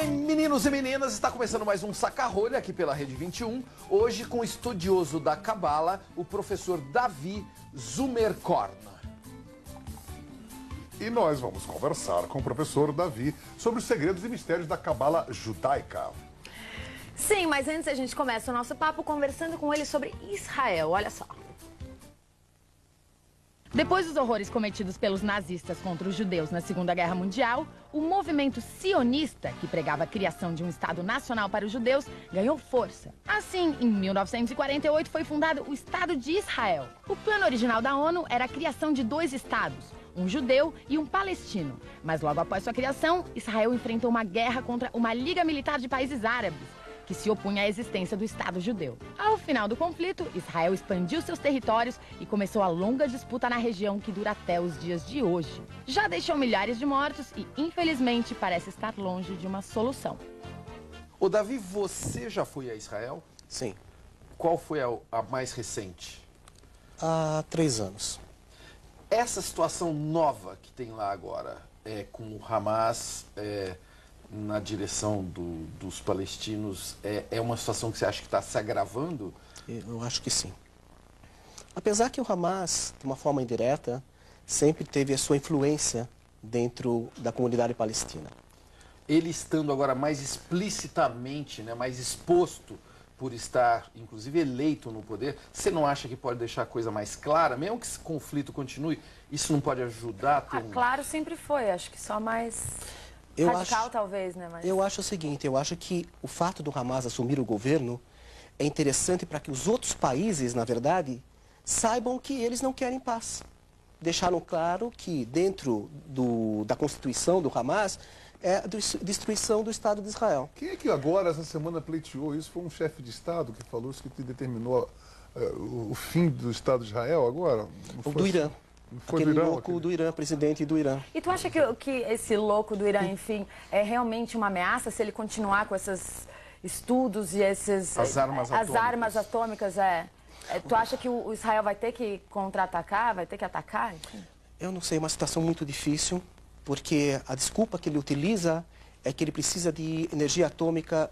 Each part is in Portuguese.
bem, meninos e meninas? Está começando mais um Saca-Rolha aqui pela Rede 21. Hoje com o estudioso da Cabala, o professor Davi Zumerkorn. E nós vamos conversar com o professor Davi sobre os segredos e mistérios da Cabala judaica. Sim, mas antes a gente começa o nosso papo conversando com ele sobre Israel. Olha só. Depois dos horrores cometidos pelos nazistas contra os judeus na Segunda Guerra Mundial, o movimento sionista, que pregava a criação de um Estado nacional para os judeus, ganhou força. Assim, em 1948 foi fundado o Estado de Israel. O plano original da ONU era a criação de dois estados, um judeu e um palestino. Mas logo após sua criação, Israel enfrentou uma guerra contra uma liga militar de países árabes, que se opunha à existência do Estado judeu. Ao final do conflito, Israel expandiu seus territórios e começou a longa disputa na região que dura até os dias de hoje. Já deixou milhares de mortos e, infelizmente, parece estar longe de uma solução. Ô Davi, você já foi a Israel? Sim, Qual foi a mais recente? há 3 anos. Essa situação nova que tem lá agora, com o Hamas na direção dos palestinos, é uma situação que você acha que está se agravando? Eu acho que sim. Apesar que o Hamas, de uma forma indireta, sempre teve a sua influência dentro da comunidade palestina. Ele estando agora mais explicitamente, né, mais exposto por estar, inclusive, eleito no poder, você não acha que pode deixar a coisa mais clara? Mesmo que esse conflito continue, isso não pode ajudar a ter Claro, sempre foi. Acho que só mais radical, talvez, né? Mas... Eu acho o seguinte, eu acho que o fato do Hamas assumir o governo é interessante para que os outros países, na verdade, saibam que eles não querem paz. Deixaram claro que dentro da Constituição do Hamas é a destruição do Estado de Israel. Quem é que agora, essa semana, pleiteou isso? Foi um chefe de Estado que falou isso, que determinou o fim do Estado de Israel agora? O do Irã. Foi Aquele do Irã, louco do Irã, presidente do Irã. E tu acha que esse louco do Irã, enfim, é realmente uma ameaça se ele continuar com esses estudos e esses... As armas atômicas. As armas atômicas, tu acha que o Israel vai ter que contra-atacar, vai ter que atacar? Enfim? Eu não sei, é uma situação muito difícil, porque a desculpa que ele utiliza é que ele precisa de energia atômica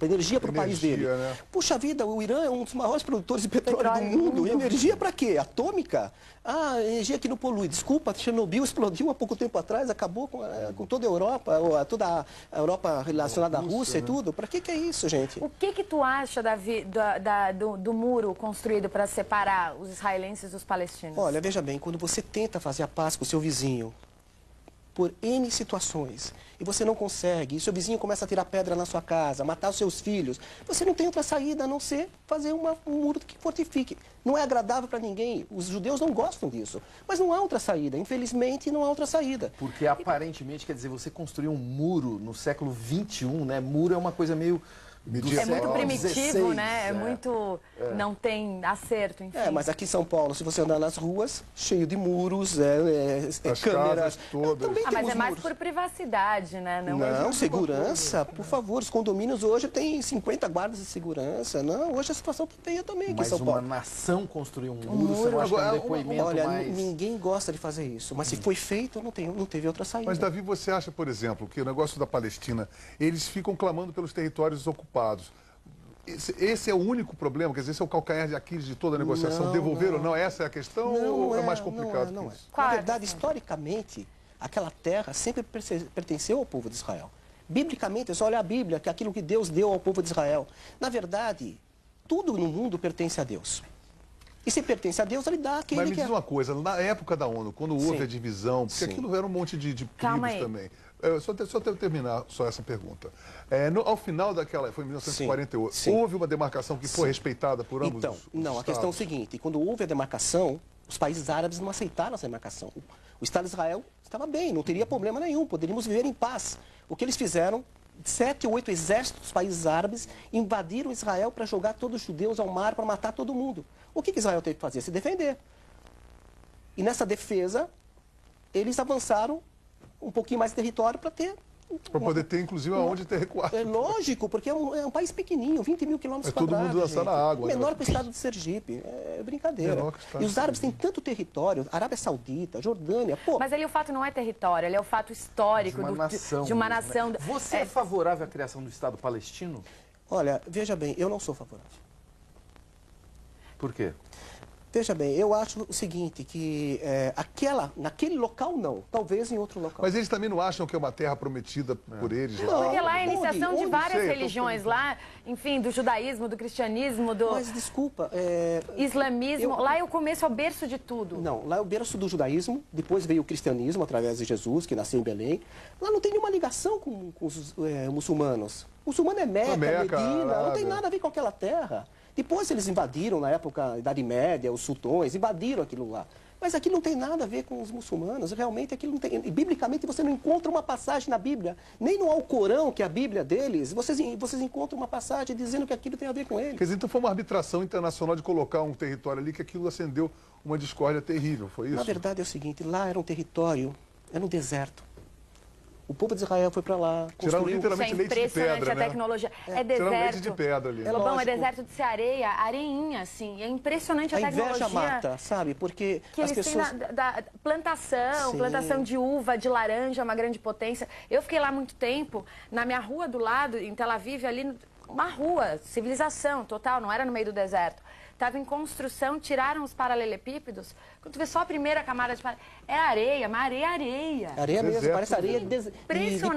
energia para o país dele. Né? Puxa vida, o Irã é um dos maiores produtores de petróleo do mundo. E energia para quê? Atômica? Ah, energia que não polui. Desculpa, Chernobyl explodiu há pouco tempo atrás, acabou com toda a Europa, toda a Europa relacionada à Rússia e tudo. Para que é isso, gente? O que tu acha, Davi, do muro construído para separar os israelenses dos palestinos? Olha, veja bem, quando você tenta fazer a paz com o seu vizinho, por N situações, e você não consegue, e seu vizinho começa a tirar pedra na sua casa, matar os seus filhos, você não tem outra saída a não ser fazer um muro que fortifique. Não é agradável para ninguém, os judeus não gostam disso, mas não há outra saída, infelizmente não há outra saída. Porque aparentemente, quer dizer, você construiu um muro no século XXI, né? Muro é uma coisa meio... É muito primitivo, 16, né? É muito... Não tem acerto, enfim. Mas aqui em São Paulo, se você andar nas ruas, cheio de muros, As câmeras... casas todas. Também mas temos é mais muros. por privacidade, né? Não, segurança, por favor. Os condomínios hoje têm 50 guardas de segurança. Não, hoje a situação está feia também aqui em Mas São Paulo. uma nação construiu um muro, você não acha que é um depoimento Olha, mais... ninguém gosta de fazer isso, mas se foi feito, não teve outra saída. Mas, Davi, você acha, por exemplo, que o negócio da Palestina, eles ficam clamando pelos territórios ocupados. Esse é o único problema? Quer dizer, esse é o calcanhar de Aquiles de toda a negociação? Não, Devolver não. ou não? Essa é a questão ou é mais complicado que isso? Na verdade, historicamente, aquela terra sempre pertenceu ao povo de Israel. Biblicamente, é só olhar a Bíblia, que é aquilo que Deus deu ao povo de Israel. Na verdade, tudo no mundo pertence a Deus. E se pertence a Deus, ele dá aquele Mas me diz uma coisa, na época da ONU, quando houve Sim. a divisão, porque Sim. aquilo era um monte de Calma tribos aí. também. Só terminar só essa pergunta. Ao final daquela, foi em 1948, Sim. houve uma demarcação que foi respeitada por ambos Então, os não, a questão é o seguinte, quando houve a demarcação, os países árabes não aceitaram essa demarcação. O Estado de Israel estava bem, não teria problema nenhum, poderíamos viver em paz. O que eles fizeram, 7 ou 8 exércitos dos países árabes invadiram Israel para jogar todos os judeus ao mar, para matar todo mundo. O que Israel teve que fazer? Se defender. E nessa defesa, eles avançaram um pouquinho mais de território para ter Para poder ter, inclusive, aonde ter recuado. É lógico, porque é um país pequenininho, 20 mil quilômetros todo quadrados. mundo dançar na água. Menor que o estado de Sergipe. É brincadeira. Menor que o estado E os de árabes têm tanto território, Arábia Saudita, Jordânia, pô. Mas ali o fato não é território, ele é o fato histórico De uma nação. de uma mesmo, nação. né? Você é favorável à criação do Estado palestino? Olha, veja bem, eu não sou favorável. Por quê? Veja bem, eu acho o seguinte, que naquele local não, talvez em outro local. Mas eles também não acham que é uma terra prometida por eles? Não, Porque lá é a iniciação de onde? várias Sei, religiões, lá, enfim, do judaísmo, do cristianismo, do Mas desculpa, islamismo, lá é o começo, é o berço de tudo. Não, lá é o berço do judaísmo, depois veio o cristianismo através de Jesus, que nasceu em Belém. Lá não tem nenhuma ligação com os muçulmanos. O muçulmano é Meca, Meca, Medina, não tem Arábia. nada a ver com aquela terra. Depois eles invadiram, na época da Idade Média, os sultões, invadiram aquilo lá. Mas aquilo não tem nada a ver com os muçulmanos, realmente aquilo não tem... E, biblicamente você não encontra uma passagem na Bíblia, nem no Alcorão, que é a Bíblia deles, vocês encontram uma passagem dizendo que aquilo tem a ver com eles. Quer dizer, então foi uma arbitração internacional de colocar um território ali que aquilo acendeu uma discórdia terrível, foi isso? Na verdade é o seguinte, lá era um território, era um deserto. O povo de Israel foi para lá, Tiraram construiu... Isso é literalmente leite de impressionante, pedra, a né? tecnologia. É Tiraram leite deserto. de pedra ali. É Lobão, é lógico. deserto de ser areia, areinha, assim. É impressionante a A tecnologia. inveja mata, sabe? Porque Que as eles pessoas... têm da plantação, Sim. plantação de uva, de laranja, uma grande potência. Eu fiquei lá muito tempo, na minha rua do lado, em Tel Aviv, ali, uma rua, civilização total, não era no meio do deserto. Estava em construção, tiraram os paralelepípedos. Quando tu vê só a primeira camada de é areia, mas areia. Areia mesmo, Deserto parece areia de Impressionante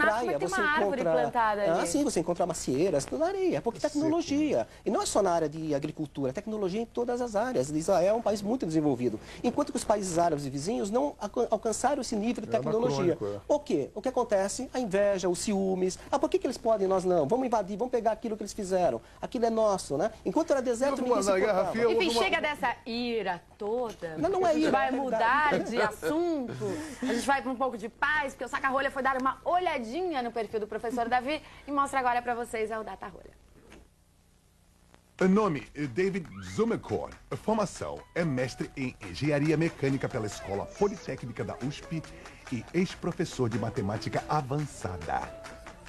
praia. como é que tem Você uma árvore encontra... plantada ali. Ah, sim, você encontra macieiras, tudo na areia, porque tecnologia. E não é só na área de agricultura, é tecnologia em todas as áreas. Israel é um país muito desenvolvido. Enquanto que os países árabes e vizinhos não alcançaram esse nível de tecnologia. anacrônico, O quê? O que acontece? A inveja, os ciúmes. Ah, por que eles podem e nós não? Vamos invadir, vamos pegar aquilo que eles fizeram. Aquilo é nosso, né? Enquanto era deserto, ninguém se Na Guerra importava. Fria, Enfim, houve uma- chega dessa ira toda. Não é A gente ira, vai é mudar de assunto. A gente vai para um pouco de paz, porque o Saca-Rolha foi dar uma olhadinha no perfil do professor Davi e mostra agora para vocês é o Data Rolha. Nome, David Zumerkorn. Formação, é mestre em engenharia mecânica pela Escola Politécnica da USP e ex-professor de matemática avançada.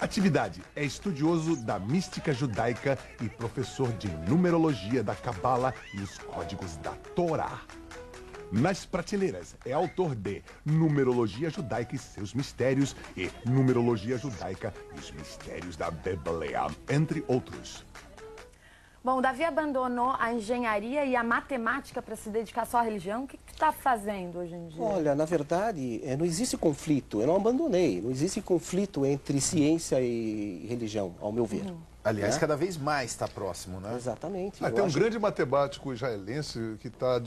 Atividade, é estudioso da mística judaica e professor de numerologia da Cabala e os códigos da Torá. Nas prateleiras, é autor de Numerologia Judaica e seus Mistérios e Numerologia Judaica e os Mistérios da Bíblia, entre outros. Bom, o Davi abandonou a engenharia e a matemática para se dedicar só à religião. O que tu está fazendo hoje em dia? Olha, na verdade, não existe conflito. Eu não abandonei. Não existe conflito entre ciência e religião, ao meu ver. Aliás, cada vez mais está próximo, né? Exatamente. Ah, Eu tem um acho- grande matemático israelense que está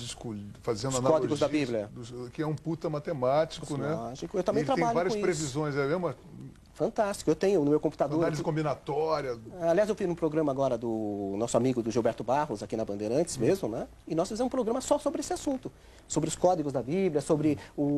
fazendo Os analogias códigos da Bíblia. que é um puta matemático, né? Lógico, eu também Ele tem trabalho várias com isso. previsões, é mesmo? Fantástico. Eu tenho no meu computador... Análise combinatória. Aliás, eu fiz um programa agora do nosso amigo do Gilberto Barros, aqui na Bandeirantes mesmo, né? E nós fizemos um programa só sobre esse assunto. Sobre os códigos da Bíblia, sobre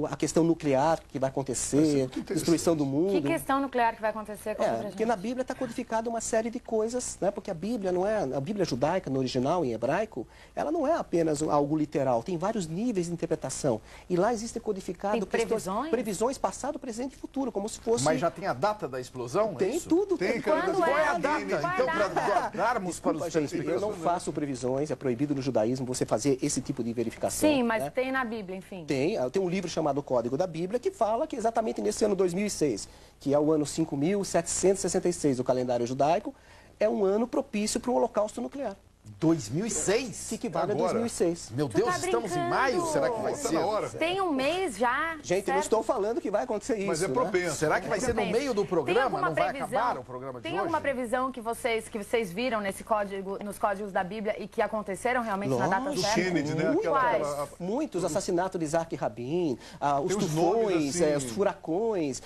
a questão nuclear que vai acontecer, muito interessante. destruição do mundo. Que questão nuclear que vai acontecer? Conta pra gente. Porque na Bíblia está codificada uma série de coisas, né? Porque a Bíblia não é, a Bíblia judaica, no original, em hebraico, ela não é apenas algo literal, tem vários níveis de interpretação. E lá existe codificado Tem previsões? previsões passado, presente e futuro, como se fosse... Mas já tem a data da explosão? é tem isso? tudo. Tem, cara, Quando Qual é a é? data? Qual é a Então, data? para darmos para os Desculpa, gente, eu não telespectadores. faço previsões, é proibido no judaísmo você fazer esse tipo de verificação. Sim, mas né? tem na Bíblia, enfim. Tem um livro chamado Código da Bíblia que fala que exatamente nesse ano 2006, que é o ano 5.766 do calendário judaico, é um ano propício para o holocausto nuclear, 2006? que equivale a Agora? 2006. Meu Tu Deus, tá estamos em brincando? maio? Será que vai Tá ser? na hora. Tem um mês já. Gente, eu não certo? estou falando que vai acontecer isso. Mas é né? propenso. Será que vai ser no Pensa. meio do Tem programa? alguma Não vai previsão? acabar o programa de Tem hoje? alguma previsão que vocês viram nesse código, nos códigos da Bíblia e que aconteceram realmente na data Lógico. Do certa? Kennedy, né? Quais? Muitos assassinatos de Isaac Rabin, os Tem uns nomes, tufões, assim. os furacões,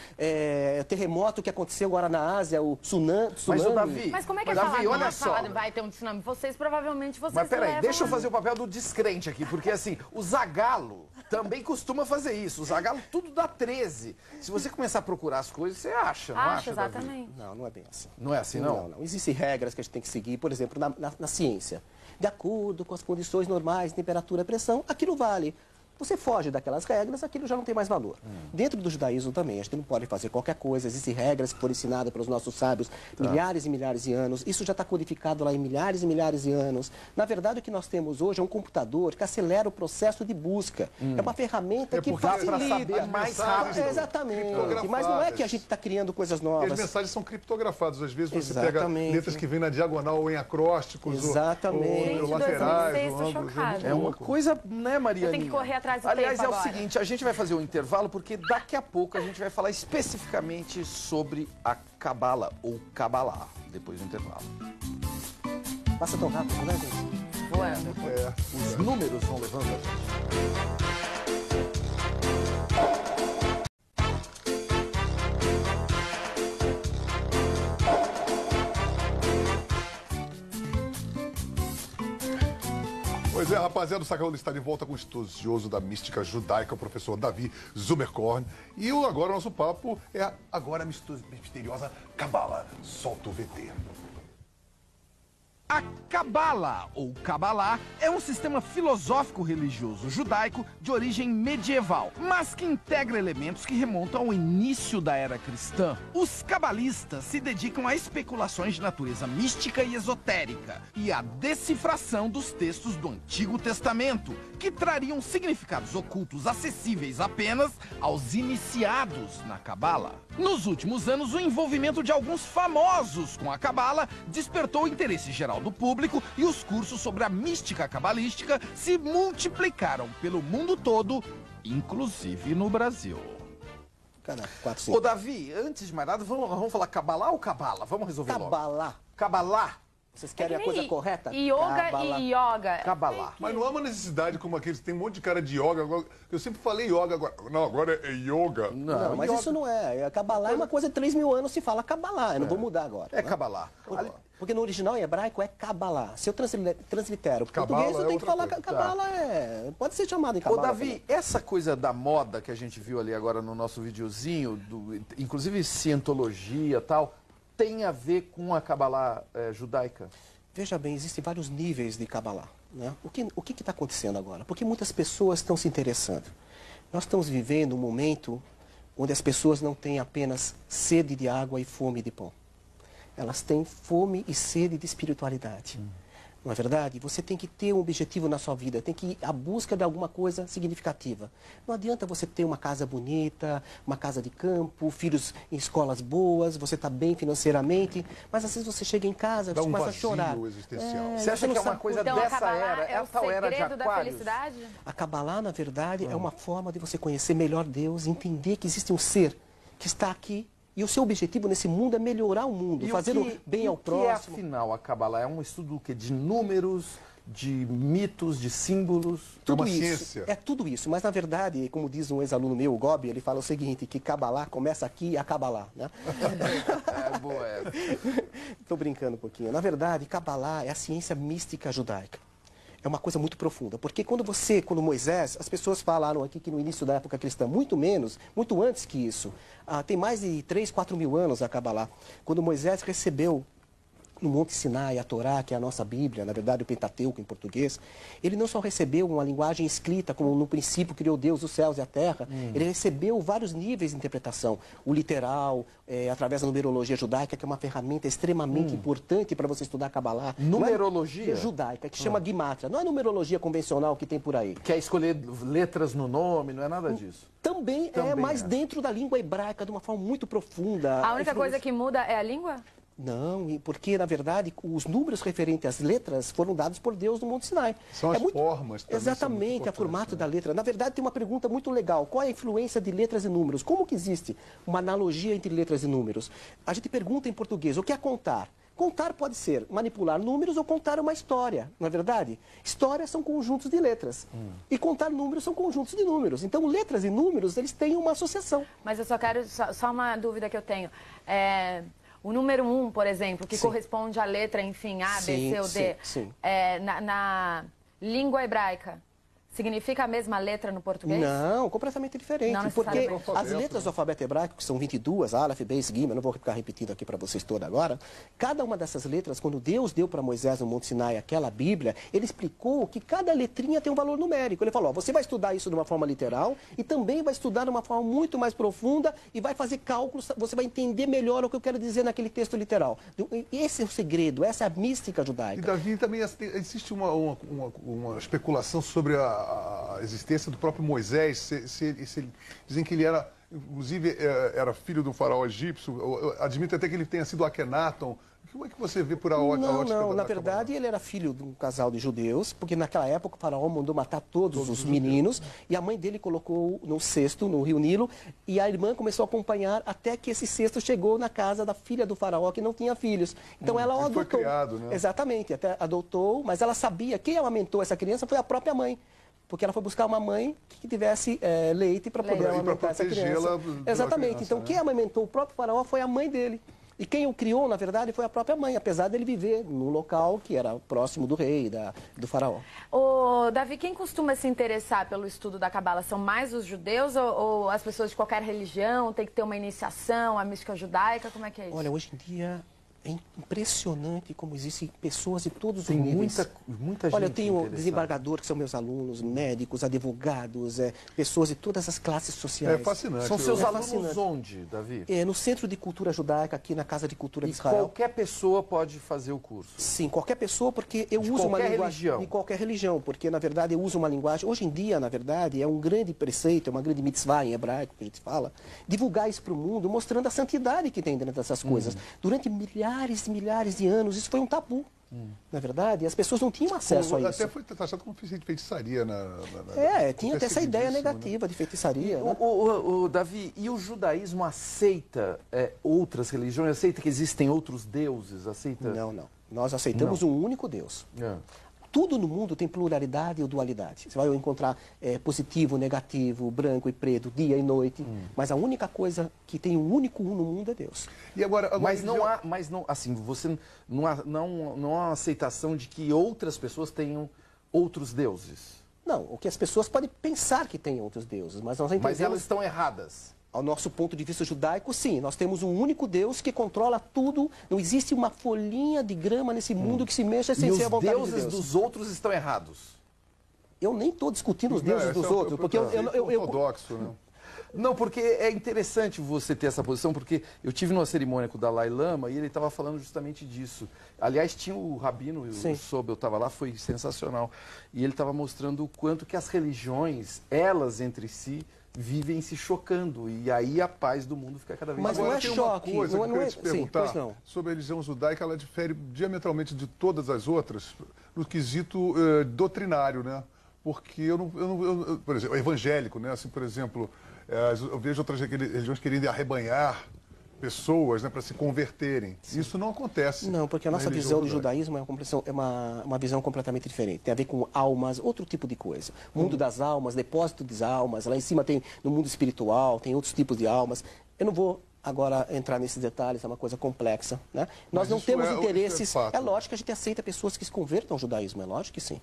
terremoto que aconteceu agora na Ásia, o tsunami. Mas o Davi, Mas como é que é Davi, falado? olha Não é só. falado, vai ter um tsunami. Vocês provavelmente Mas peraí, levam deixa eu a- fazer o papel do descrente aqui, porque assim, o Zagalo também costuma fazer isso. O Zagalo tudo dá 13. Se você começar a procurar as coisas, você acha, não Acho, acha, Davi? exatamente. Não, não é bem assim. Não é assim, não? Não. Existem regras que a gente tem que seguir, por exemplo, na ciência. De acordo com as condições normais, temperatura, pressão, aquilo vale. Você foge daquelas regras, aquilo já não tem mais valor. Dentro do judaísmo também, a gente não pode fazer qualquer coisa, existem regras que foram ensinadas pelos nossos sábios milhares e milhares de anos, isso já está codificado lá em milhares e milhares de anos. Na verdade, o que nós temos hoje é um computador que acelera o processo de busca. É uma ferramenta que facilita. Para saber mais rápido. Exatamente, mas não é que a gente está criando coisas E novas. as mensagens são criptografadas. Às vezes você pega Exatamente. letras que vêm na diagonal ou em acrósticos, Exatamente. ou Gente, laterais, 2006, ou tô ângulos. chocada. É uma coisa, né, Marianinha? Eu tenho que correr atrás do Aliás, tempo é o agora. seguinte, a gente vai fazer um intervalo porque daqui a pouco a gente vai falar especificamente sobre a Cabala ou Cabalá, depois do intervalo. Passa tão rápido, né, gente? Voando. Os números vão levando a gente. Pois é, rapaziada, o Sacaúna está de volta com o estudioso da mística judaica, o professor Davi Zumerkorn. E agora o nosso papo é agora a misteriosa Cabala. Solta o VT. A Cabala, ou Cabalá, é um sistema filosófico-religioso judaico de origem medieval, mas que integra elementos que remontam ao início da era cristã. Os cabalistas se dedicam a especulações de natureza mística e esotérica e à decifração dos textos do Antigo Testamento, que trariam significados ocultos acessíveis apenas aos iniciados na Cabala. Nos últimos anos, o envolvimento de alguns famosos com a Cabala despertou o interesse geral do público e os cursos sobre a mística cabalística se multiplicaram pelo mundo todo, inclusive no Brasil. Caraca, 4, 5. Ô, Davi, antes de mais nada, vamos falar Cabalá ou Cabala? Vamos resolver logo. Cabalá. Cabalá. Vocês querem a coisa correta? Yoga Cabalá. e yoga. Cabalá. Mas não há uma necessidade como aqueles, tem um monte de cara de yoga. Agora, eu sempre falei yoga, agora, não, agora é yoga. Não, mas yoga. isso não é. Cabalá é uma coisa de 3 mil anos se fala Cabalá. Eu não vou mudar agora. É né? Cabalá. Porque no original em hebraico é Cabalá. Se eu translitero para Cabala português, eu é tenho que outra falar coisa. Cabalá pode ser chamado em Ô, Cabalá. Davi, essa coisa da moda que a gente viu ali agora no nosso videozinho, inclusive cientologia e tal, tem a ver com a Cabalá judaica? Veja bem, existem vários níveis de Cabalá. Né? O que está acontecendo agora? Porque muitas pessoas estão se interessando. Nós estamos vivendo um momento onde as pessoas não têm apenas sede de água e fome de pão. Elas têm fome e sede de espiritualidade. Não é verdade? Você tem que ter um objetivo na sua vida, tem que ir à busca de alguma coisa significativa. Não adianta você ter uma casa bonita, uma casa de campo, filhos em escolas boas, você está bem financeiramente, mas às vezes você chega em casa, Dá você um começa a vazio chorar. existencial. Você acha que é uma coisa Então a dessa Cabalá era? é o Essa era de segredo da Aquários? felicidade? A Cabalá, na verdade, é uma forma de você conhecer melhor Deus, entender que existe um ser que está aqui e o seu objetivo nesse mundo é melhorar o mundo, fazer o bem ao próximo. O que é, afinal, a Cabalá? É um estudo de números, de mitos, de símbolos? Tudo uma isso, ciência. é tudo isso, mas na verdade, como diz um ex-aluno meu, o Gobi, ele fala o seguinte, que Cabalá começa aqui e acaba lá, né? É boa essa. Estou brincando um pouquinho. Na verdade, Cabalá é a ciência mística judaica. É uma coisa muito profunda, porque quando Moisés, as pessoas falaram aqui que no início da época cristã, muito antes que isso, tem mais de 3, 4 mil anos a Cabalá, quando Moisés recebeu no Monte Sinai, a Torá, que é a nossa Bíblia, na verdade o Pentateuco em português, ele não só recebeu uma linguagem escrita, como no princípio criou Deus os céus e a terra, ele recebeu vários níveis de interpretação. O literal, através da numerologia judaica, que é uma ferramenta extremamente importante para você estudar Cabalá. Numerologia? Judaica, que chama Gimátria. Não é numerologia convencional que tem por aí. Quer escolher letras no nome, não é nada disso? Também é, mas dentro da língua hebraica, de uma forma muito profunda. A única coisa que muda é a língua? Não, porque na verdade os números referentes às letras foram dados por Deus no Monte Sinai. São as formas também. Exatamente, o formato da letra. Na verdade tem uma pergunta muito legal, qual é a influência de letras e números? Como que existe uma analogia entre letras e números? A gente pergunta em português, o que é contar? Contar pode ser manipular números ou contar uma história, não é verdade? Histórias são conjuntos de letras. E contar números são conjuntos de números. Então letras e números, eles têm uma associação. Mas eu só quero, só uma dúvida que eu tenho. O número 1, por exemplo, que corresponde à letra, enfim, A, B, C ou D, sim. Na língua hebraica, Significa a mesma letra no português? Não, completamente diferente. Não Porque necessariamente. as letras do alfabeto hebraico, que são 22, Aleph, Beis, Gimel, eu não vou ficar repetindo aqui para vocês toda agora, cada uma dessas letras, quando Deus deu para Moisés no Monte Sinai aquela Bíblia, ele explicou que cada letrinha tem um valor numérico. Ele falou, ó, você vai estudar isso de uma forma literal e também vai estudar de uma forma muito mais profunda e vai fazer cálculos, você vai entender melhor o que eu quero dizer naquele texto literal. Esse é o segredo, essa é a mística judaica. E Davi, também existe uma especulação sobre a existência do próprio Moisés. Dizem que ele era, inclusive, era filho do faraó egípcio. Admite até que ele tenha sido Akenaton. Como é que você vê por a ótica? Não, na verdade ele era filho de um casal de judeus, porque naquela época o faraó mandou matar todos os meninos e a mãe dele colocou no cesto, no rio Nilo, e a irmã começou a acompanhar até que esse cesto chegou na casa da filha do faraó, que não tinha filhos. Então ela o adotou. Foi criado, né? Exatamente, até adotou, mas ela sabia, quem amamentou essa criança foi a própria mãe. Porque ela foi buscar uma mãe que tivesse leite para poder amamentar essa criança. Exatamente, criança, então quem amamentou o próprio faraó foi a mãe dele. E quem o criou, na verdade, foi a própria mãe, apesar dele viver num local que era próximo do rei, do faraó. Ô, Davi, quem costuma se interessar pelo estudo da Cabala? São mais os judeus ou as pessoas de qualquer religião? Tem que ter uma iniciação, a mística judaica? Como é que é isso? Olha, hoje em dia é impressionante como existem pessoas de todos os Tem níveis. muita gente. Olha, eu tenho interessada. desembargador, que são meus alunos, médicos, advogados, pessoas de todas as classes sociais. É fascinante. São seus É alunos fascinante. onde, Davi? No Centro de Cultura Judaica, aqui na Casa de Cultura de E Israel. qualquer pessoa pode fazer o curso. Sim, qualquer pessoa, porque eu De uso uma qualquer linguagem religião. de qualquer religião, porque na verdade eu uso uma linguagem. Hoje em dia, na verdade, é um grande preceito, é uma grande mitzvah em hebraico que a gente fala, divulgar isso para o mundo, mostrando a santidade que tem dentro dessas coisas. Durante milhares e milhares de anos, isso foi um tabu. Na verdade, as pessoas não tinham acesso a isso. Até foi taxado como feitiçaria Tinha até essa ideia negativa de feitiçaria. Né? O Davi, e o judaísmo aceita outras religiões? Aceita que existem outros deuses? Aceita? Não. Nós aceitamos um único Deus. Tudo no mundo tem pluralidade ou dualidade. Você vai encontrar positivo, negativo, branco e preto, dia e noite. Mas a única coisa que tem um único no mundo é Deus. E agora Mas não, assim, você não há uma aceitação de que outras pessoas tenham outros deuses. Não, o que as pessoas podem pensar que tem outros deuses, mas nós entendemos... Mas elas estão erradas. Ao nosso ponto de vista judaico, sim. Nós temos um único Deus que controla tudo. Não existe uma folhinha de grama nesse mundo que se mexa sem ser a vontade de Deus. E os deuses dos outros estão errados. Eu nem estou discutindo os deuses dos outros, porque eu ortodoxo, né? Não, porque é interessante você ter essa posição, porque eu tive numa cerimônia com o Dalai Lama e ele estava falando justamente disso. Aliás, tinha o Rabino, o Sobel estava lá, foi sensacional. E ele estava mostrando o quanto que as religiões, elas entre si, vivem se chocando. E aí a paz do mundo fica cada vez mais... Mas não é tem choque. Uma coisa que eu queria te Sim, perguntar pois não. sobre a religião judaica, ela difere diametralmente de todas as outras no quesito doutrinário, né? Porque por exemplo, evangélico, né? Assim, por exemplo, eu vejo outras religiões querendo arrebanhar pessoas, né, para se converterem. Sim. Isso não acontece. Não, porque a nossa visão do judaísmo é uma visão completamente diferente. Tem a ver com almas, outro tipo de coisa. Mundo das almas, depósito das almas. Lá em cima tem, no mundo espiritual, tem outros tipos de almas. Eu não vou agora entrar nesses detalhes, é uma coisa complexa, né? Nós não temos interesses... É lógico que a gente aceita pessoas que se convertam ao judaísmo, é lógico que sim.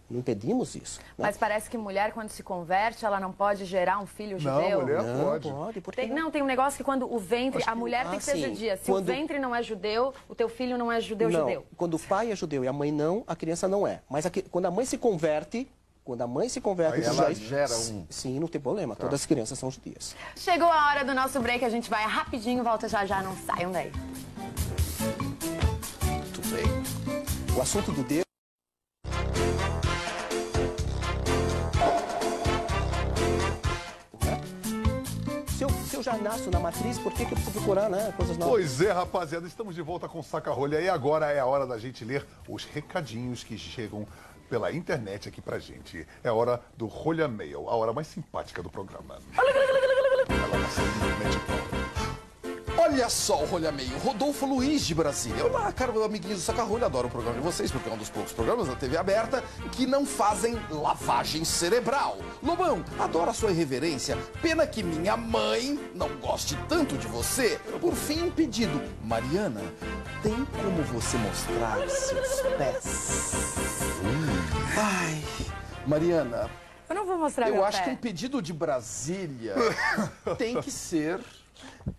Não impedimos isso. Né? Mas parece que mulher, quando se converte, ela não pode gerar um filho judeu. Não, mulher pode. Pode. Tem um negócio que quando o ventre... A mulher tem que ser judia. Se o ventre não é judeu, o teu filho não é judeu. Quando o pai é judeu e a mãe não, a criança não é. Mas quando a mãe se converte... Aí ela gera um... Sim, não tem problema. Todas as crianças são judias. Chegou a hora do nosso break, a gente vai rapidinho, volta já, não saiam daí. Muito bem. O assunto do Deus... Se eu já nasço na matriz, por que eu preciso procurar, né, coisas novas? Pois é, rapaziada, estamos de volta com Saca-Rolha e agora é a hora da gente ler os recadinhos que chegam pela internet aqui pra gente. É a hora do Rolha Mail, a hora mais simpática do programa. Olha só o Rolha Meio, Rodolfo Luiz de Brasília. Olá, caros amiguinhos do Saca-Rolha, adoro o programa de vocês, porque é um dos poucos programas da TV aberta que não fazem lavagem cerebral. Lobão, adoro a sua irreverência, pena que minha mãe não goste tanto de você. Por fim, um pedido. Mariana, tem como você mostrar seus pés? Ai, Mariana, Eu não vou mostrar meu Eu pé. acho que um pedido de Brasília tem que ser,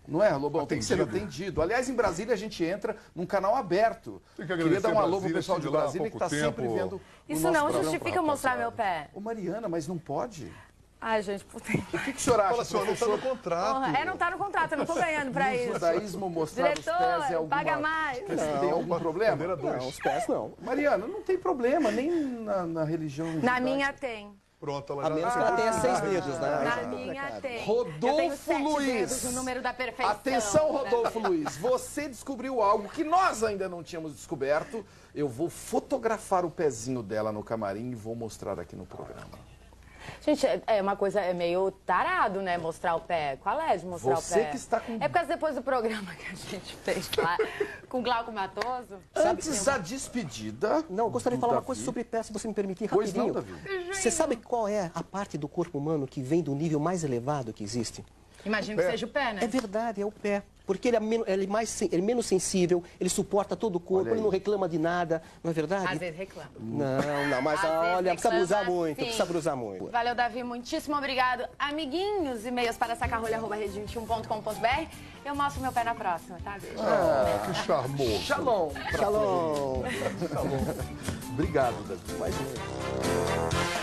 não é, Lobão? Tem que ser atendido. Aliás, em Brasília a gente entra num canal aberto. Tem que Queria dar um alô pro Brasília, pessoal de estive lá há Brasília que pouco está sempre tempo. vendo o Isso nosso não programa. justifica eu mostrar meu pé. Ô, Mariana, mas não pode. Ai, gente, puta. O que o senhor acha, Fala, senhor, não está no contrato. Porra, não tá no contrato, eu não tô ganhando pra O isso. judaísmo mostrar os pés é Diretor, alguma... paga mais. Tem algum problema? Bandeira dois. Não, os pés não. Mariana, não tem problema, nem na religião Na judaica. minha tem. Pronto, ela A já... menos que ela tenha 6 dedos, né? Na Já, minha complicado. tem. Rodolfo eu tenho 7 Luiz. dedos, o número da perfeição. Atenção, Rodolfo Luiz, você descobriu algo que nós ainda não tínhamos descoberto. Eu vou fotografar o pezinho dela no camarim e vou mostrar aqui no programa. Gente, é uma coisa, é meio tarado, né, mostrar o pé. Qual é de mostrar Você o pé? que está com- É por causa depois do programa que a gente fez lá com o Glauco Matoso. Antes da despedida... Não, eu gostaria de do falar uma Davi. coisa sobre pé, se você me permitir, Pois não, rapidinho. Davi. Você sabe qual é a parte do corpo humano que vem do nível mais elevado que existe? Imagino que seja o pé, né? É verdade, é o pé. Porque ele é menos sensível, ele suporta todo o corpo, ele não reclama de nada, não é verdade? Às vezes reclama. Não, mas Às vezes olha, precisa reclama, abusar muito, sim. precisa abusar muito. Valeu, Davi, muitíssimo obrigado. Amiguinhos, e-mails para sacarrolha@rede21.com.br. Eu mostro meu pé na próxima, tá? Beijo. Que charmoso. Shalom. Shalom. Obrigado, Davi. Mais um.